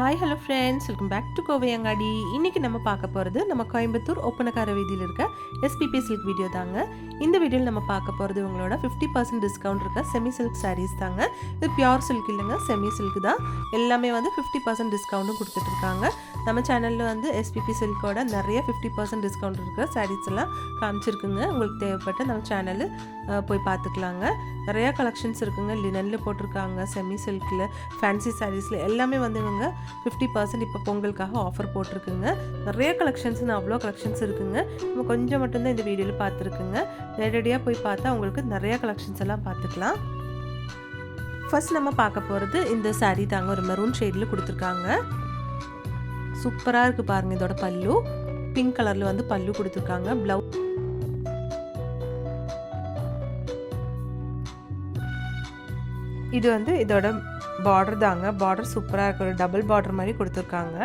Hi hello friends, welcome back to Kovai Angadi. இன்றைக்கி நம்ம பார்க்க போகிறது நம்ம கோயம்புத்தூர் ஒப்பனக்கார வீதியில் இருக்க எஸ்பிபி சில்க் வீடியோ தாங்க. இந்த வீடியோவில் நம்ம பார்க்க போகிறது உங்களோட 50% டிஸ்கவுண்ட் இருக்க செமி சில்க் சாரீஸ் தாங்க. இது பியோர் சில்க் இல்லைங்க, செமி சில்க் தான். எல்லாமே வந்து 50% டிஸ்கவுண்ட்டும் கொடுத்துட்ருக்காங்க. நம்ம சேனலில் வந்து எஸ்பிபி சில்கோட நிறைய 50% டிஸ்கவுண்ட் இருக்கிற சாரீஸ் எல்லாம் காமிச்சிருக்குங்க. உங்களுக்கு தேவைப்பட்ட நம்ம சேனலு போய் பார்த்துக்கலாங்க. நிறையா கலெக்ஷன்ஸ் இருக்குங்க. லினனில் போட்டிருக்காங்க, செமி சில்கில், ஃபேன்சி சாரீஸில் எல்லாமே வந்து இவங்க 50% இப்போ பொங்கலுக்காக ஆஃபர் போட்டிருக்குங்க. நிறைய கலெக்ஷன்ஸ்னு அவ்வளோ கலெக்ஷன்ஸ் இருக்குங்க. நம்ம கொஞ்சம் மட்டும்தான் இந்த வீடியோவில் பார்த்துருக்குங்க. நேரடியாக போய் பார்த்தா உங்களுக்கு நிறையா கலெக்ஷன்ஸ் எல்லாம் பார்த்துக்கலாம். ஃபர்ஸ்ட் நம்ம பார்க்க போகிறது இந்த சாரீ தாங்க. ஒரு மெரூன் ஷேடில் கொடுத்துருக்காங்க. சூப்பராக இருக்குது பாருங்கள். இதோட பல்லு பிங்க் கலரில் வந்து பல்லு கொடுத்துருக்காங்க. ப்ளவுஸ் இது வந்து இதோட பார்டர் தாங்க. பார்டர் சூப்பராக இருக்கு. ஒரு டபுள் பார்டர் மாதிரி கொடுத்துருக்காங்க.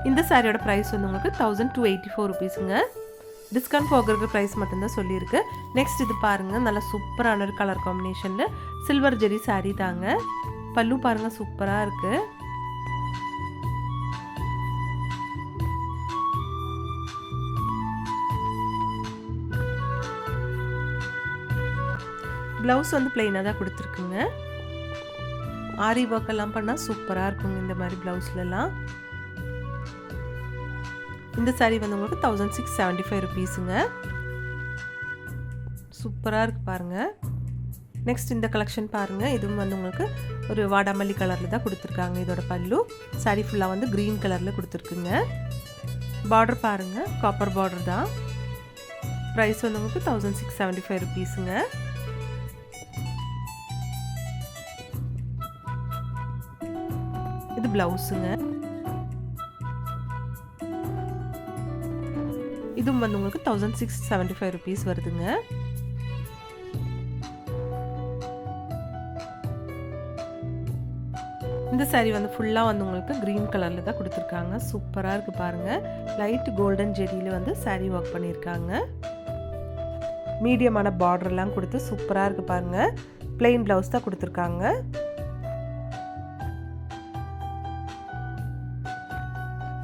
இந்த சாரியோட ப்ரைஸ் வந்து உங்களுக்கு 1284 ருபீஸுங்க. டிஸ்கவுண்ட் போகிற ப்ரைஸ் மட்டும்தான் சொல்லியிருக்கு. நெக்ஸ்ட் இது பாருங்கள், நல்லா சூப்பரான ஒரு கலர் காம்பினேஷனில் சில்வர் ஜெரி சாரீ தாங்க. பல்லு பாருங்கள், சூப்பராக இருக்குது. ப்ளவுஸ் வந்து பிளெயினாக தான் கொடுத்துருக்குங்க. ஆரி ஒர்க் எல்லாம் பண்ணால் சூப்பராக இருக்குங்க இந்த மாதிரி ப்ளவுஸ்லலாம். இந்த சாரீ வந்து உங்களுக்கு 1675 ருபீஸுங்க. சூப்பராக இருக்குது பாருங்கள். நெக்ஸ்ட் இந்த கலெக்ஷன் பாருங்கள். இதுவும் வந்து உங்களுக்கு ஒரு வாடாமல்லி கலரில் தான் கொடுத்துருக்காங்க. இதோட பல்லு சாரீ ஃபுல்லாக வந்து க்ரீன் கலரில் கொடுத்துருக்குங்க. பார்டர் பாருங்கள், காப்பர் பார்டர் தான். ப்ரைஸ் வந்து உங்களுக்கு 1675 ருபீஸுங்க. இது ப்ளவுஸுங்க. இதுவும் வந்து உங்களுக்கு 1675 ருபீஸ் வருதுங்க. இந்த சாரீ வந்து ஃபுல்லாக வந்து உங்களுக்கு க்ரீன் கலரில் தான் கொடுத்துருக்காங்க. சூப்பராக இருக்குது பாருங்கள். லைட் கோல்டன் ஜெரியில் வந்து சாரீ ஒர்க் பண்ணியிருக்காங்க. மீடியமான பார்டர்லாம் கொடுத்து சூப்பராக இருக்குது பாருங்கள். பிளெயின் ப்ளவுஸ் தான் கொடுத்துருக்காங்க.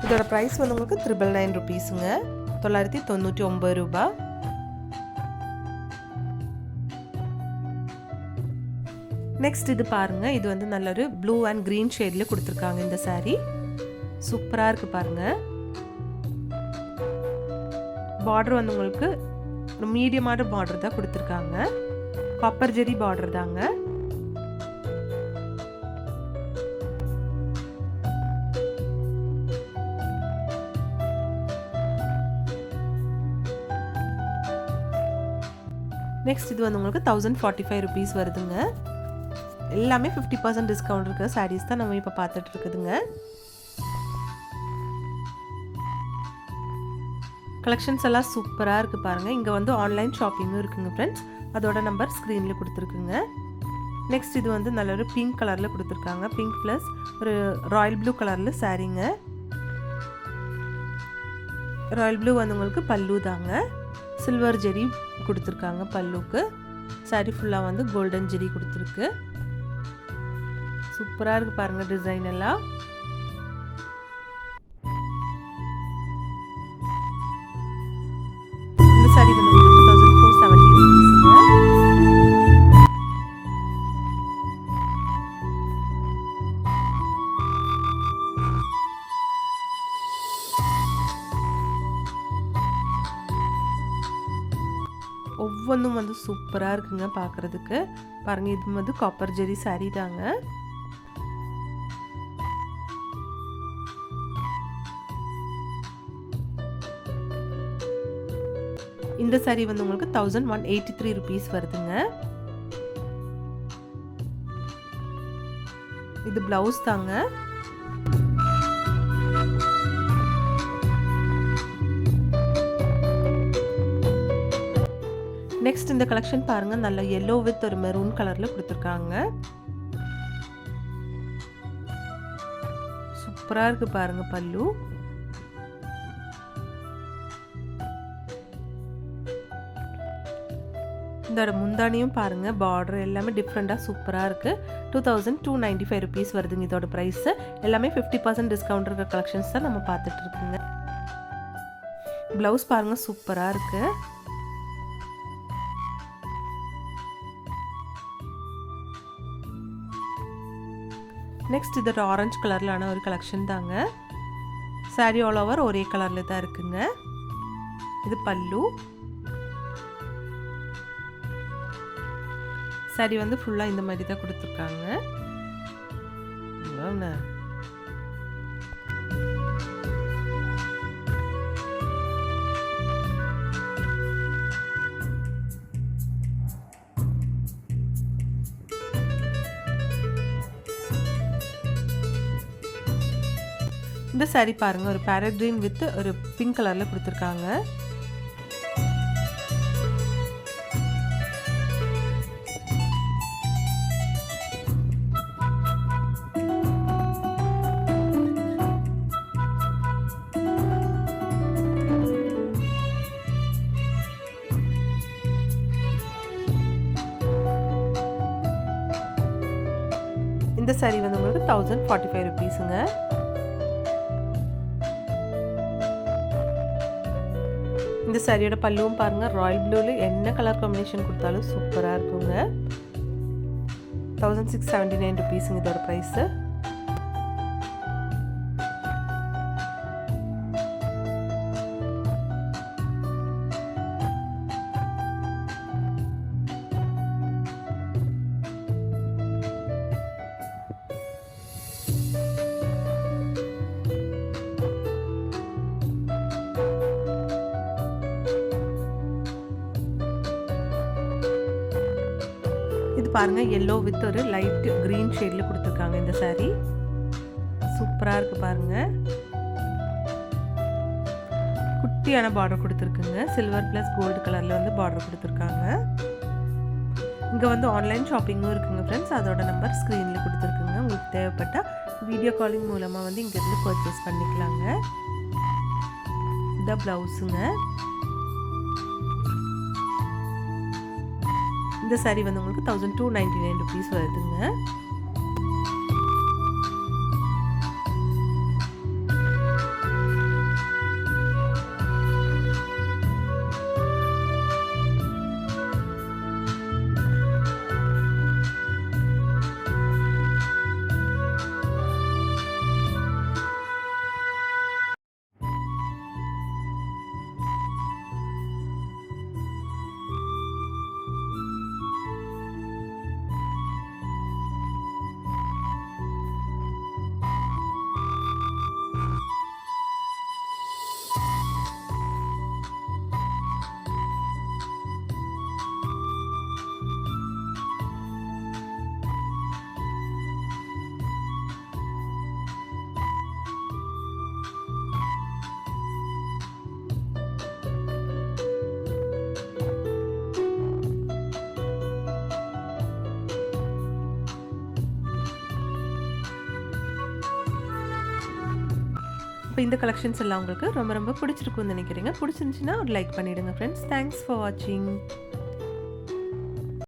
இதோட ப்ரைஸ் வந்து உங்களுக்கு 999 ருபீஸுங்க. 999 ரூபாய். நெக்ஸ்ட் இது பாருங்கள். இது வந்து நல்ல ஒரு ப்ளூ அண்ட் க்ரீன் ஷேடில் கொடுத்துருக்காங்க. இந்த சாரீ சூப்பராக இருக்குது பாருங்கள். பார்டர் வந்து உங்களுக்கு ஒரு மீடியமான பார்டர் தான் கொடுத்துருக்காங்க. காப்பர் ஜெரி பார்டர் தாங்க. நெக்ஸ்ட் இது வந்து உங்களுக்கு 1045 ருபீஸ் வருதுங்க. எல்லாமே 50% டிஸ்கவுண்ட் இருக்கிற சாரீஸ் தான் நம்ம இப்போ பார்த்துட்டு இருக்குதுங்க. கலெக்ஷன்ஸ் எல்லாம் சூப்பராக இருக்குது பாருங்கள். இங்கே வந்து ஆன்லைன் ஷாப்பிங்கும் இருக்குங்க ஃப்ரெண்ட்ஸ். அதோட நம்பர் ஸ்க்ரீனில் கொடுத்துருக்குங்க. நெக்ஸ்ட் இது வந்து நல்ல ஒரு பிங்க் கலரில் கொடுத்துருக்காங்க. பிங்க் ப்ளஸ் ஒரு ராயல் ப்ளூ கலரில் சாரீங்க. ராயல் ப்ளூ வந்து உங்களுக்கு பல்லு தாங்க. சில்வர் ஜெரி கொடுத்துருக்காங்க பல்லுக்கு. சாரீ ஃபுல்லாக வந்து கோல்டன் ஜெரி கொடுத்துருக்கு. சூப்பராக இருக்குது பாருங்கள் டிசைன் எல்லாம். இந்த சாரீ வந்து 2470 ருபீஸுங்க. ஒவ்வொன்றும் வந்து சூப்பராக இருக்குங்க பார்க்குறதுக்கு. பாருங்கள், இது வந்து காப்பர் ஜெரி சாரீ தாங்க. இந்த சாரீ வந்து உங்களுக்கு 1183 ருபீஸ் வருதுங்க. இது ப்ளவுஸ் தாங்க. நெக்ஸ்ட் இந்த கலெக்ஷன் பாருங்கள். நல்ல yellow வித் ஒரு மெரூன் கலரில் கொடுத்துருக்காங்க. சூப்பராக இருக்குது பாருங்கள் பல்லு. இதோட முந்தானியும் பாருங்கள், பார்டர் எல்லாமே டிஃப்ரெண்ட்டாக சூப்பராக இருக்குது. 2295 ருபீஸ் வருதுங்க இதோட ப்ரைஸு. எல்லாமே 50% டிஸ்கவுண்ட் இருக்க கலெக்ஷன்ஸ் தான் நம்ம பார்த்துட்டு இருக்குங்க. ப்ளவுஸ் பாருங்கள், சூப்பராக இருக்குது. நெக்ஸ்ட் இதோட ஆரஞ்சு கலர்லான ஒரு கலெக்ஷன் தாங்க. சாரீ ஆல் ஓவர் ஒரே கலரில் தான் இருக்குங்க. இது பல்லு. சாரீ வந்து ஃபுல்லாக இந்த மாதிரி தான் கொடுத்துருக்காங்க. இந்த சாரீ பாருங்க, ஒரு பேரட் கிரீன் வித் ஒரு பிங்க் கலர்ல கொடுத்துருக்காங்க. இந்த சாரீ வந்து உங்களுக்கு 1045 ருபீஸுங்க. இந்த சாரியோட பல்லுவும் பாருங்கள், ராயல் ப்ளூவில் என்ன கலர் காம்பினேஷன் கொடுத்தாலும் சூப்பராக இருக்குங்க. 1679 ருபீஸுங்க இதோட ப்ரைஸு. இது பாருங்க, yellow வித் ஒரு லைட் கிரீன் ஷேட்ல கொடுத்துருக்காங்க. இந்த சாரீ சூப்பரா இருக்கு பாருங்க. குட்டியான பார்டர் கொடுத்துருக்குங்க. சில்வர் பிளஸ் கோல்டு கலர்ல வந்து பார்டர் கொடுத்துருக்காங்க. இங்க வந்து ஆன்லைன் ஷாப்பிங்கும் இருக்குங்க ஃப்ரெண்ட்ஸ். அதோட நம்பர் ஸ்க்ரீன்ல கொடுத்துருக்குங்க. உங்களுக்கு தேவைப்பட்ட வீடியோ காலிங் மூலமா வந்து இங்க இருந்து பர்ச்சேஸ் பண்ணிக்கலாங்க. இந்த பிளவுஸுங்க. இந்த சாரீ வந்து உங்களுக்கு 1299 ருபீஸ் வருதுங்க. இப்போ இந்த கலெக்ஷன்ஸ் எல்லாம் உங்களுக்கு ரொம்ப ரொம்ப பிடிச்சிருக்கும்னு நினைக்கிறீங்க. பிடிச்சிருந்துச்சுன்னா ஒரு லைக் பண்ணிவிடுங்க ஃப்ரெண்ட்ஸ். தேங்க்ஸ் ஃபார் வாட்சிங்.